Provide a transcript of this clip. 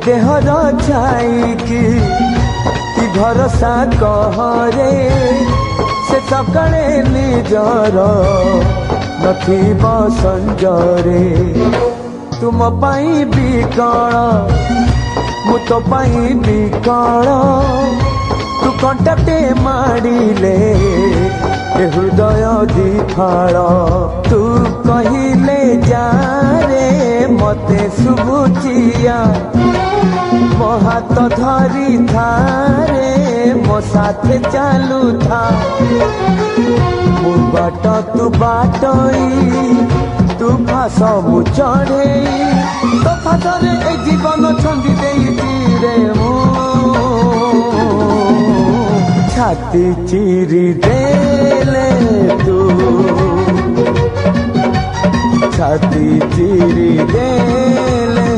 there छाई कि भरोसा कहरे से सकाळे निजर नथिब संजरे तुम पाई बिकल मु तो पाई बिकल तू कंटाटे मारिले हृदय दिफाल तू कहिले जा रे मते शुभुचिया मो हाथ धरी थारे मो साथे चालू था मु बाट तू बाटई तू फास मु चढ़े तो फासरे ए जीवन छंदी देई रे मु छाती चिरी देले तू छाती चिरी देले